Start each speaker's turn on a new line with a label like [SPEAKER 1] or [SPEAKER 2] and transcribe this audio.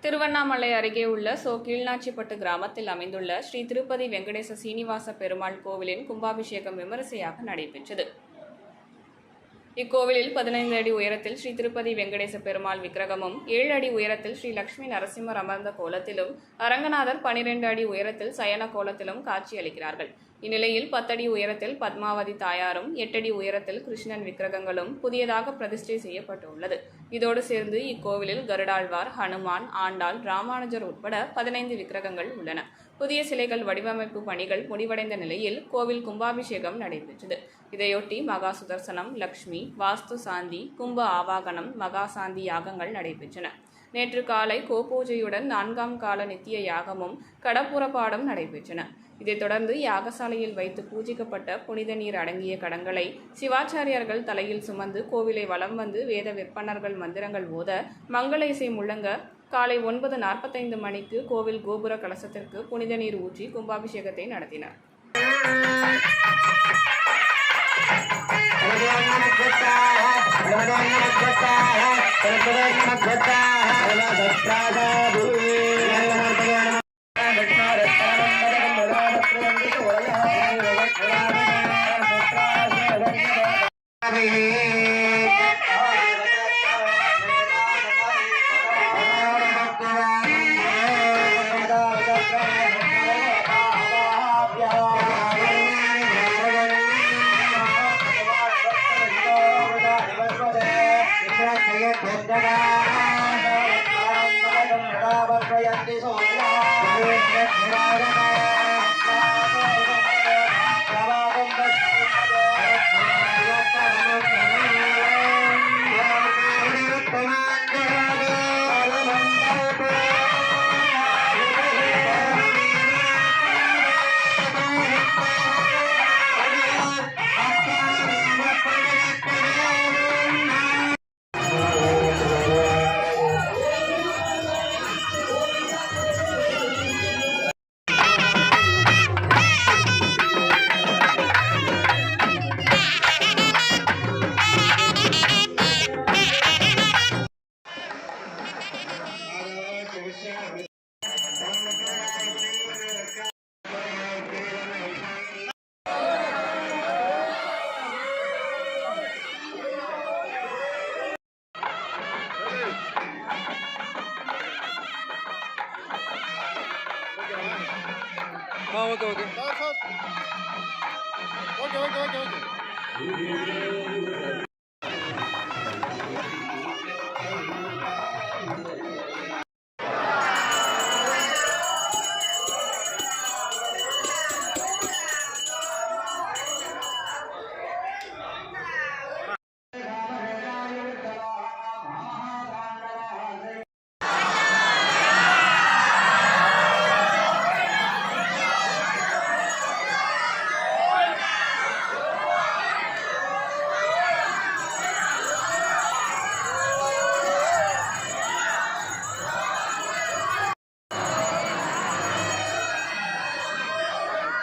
[SPEAKER 1] திருவண்ணாமலை அருகே உள்ள கீழ்நாச்சிப்பட்டு கிராமத்தில் அமைந்துள்ள ஸ்ரீ திருப்பதி வெங்கடேச சீனிவாச பெருமாள் கோவிலின் கும்பாபிஷேகம் விமரிசையாக நடைபெற்றது. இக்கோவிலில் 15 அடி உயரத்தில் ஸ்ரீ திருப்பதி வெங்கடேச பெருமாள் விக்கிரகமும், 7 அடி உயரத்தில் ஸ்ரீ லட்சுமி நரசிம்மர் அமர்ந்த கோலத்திலும், அரங்கநாதர் 12 அடி உயரத்தில் சயன கோலத்திலும் காட்சியளிக்கிறார்கள். இந்நிலையில் 10 அடி உயரத்தில் பத்மாவதி தாயாரும், 8 அடி உயரத்தில் கிருஷ்ணன் விக்கிரகங்களும் புதியதாக பிரதிஷ்டை செய்யப்பட்டுள்ளது. இதோடு சேர்ந்து இக்கோவிலில் கருடாழ்வார், ஹனுமான், ஆண்டாள், ராமானுஜர் உட்பட 15 விக்கிரகங்கள் உள்ளன. புதிய சிலைகள் வடிவமைப்பு பணிகள் முடிவடைந்த நிலையில் கோவில் கும்பாபிஷேகம் நடைபெற்றது. இதையொட்டி மகா சுதர்சனம், லக்ஷ்மி, வாஸ்து சாந்தி, கும்ப ஆவாகனம், மகா சாந்தி யாகங்கள் நடைபெற்றன. நேற்று காலை கோபூஜையுடன் 4ஆம் கால நித்திய யாகமும் கடப்புறப்பாடும் நடைபெற்றன. இதைத் தொடர்ந்து யாகசாலையில் வைத்து பூஜிக்கப்பட்ட புனித நீர் அடங்கிய கடங்களை சிவாச்சாரியார்கள் தலையில் சுமந்து கோவிலை வலம் வந்து வேத விற்பனர்கள் மந்திரங்கள் ஓத, மங்கள இசை முழங்க காலை 9:45 மணிக்கு கோவில் கோபுர கலசத்திற்கு புனித நீர் ஊற்றி கும்பாபிஷேகத்தை நடத்தினர்.
[SPEAKER 2] Okay.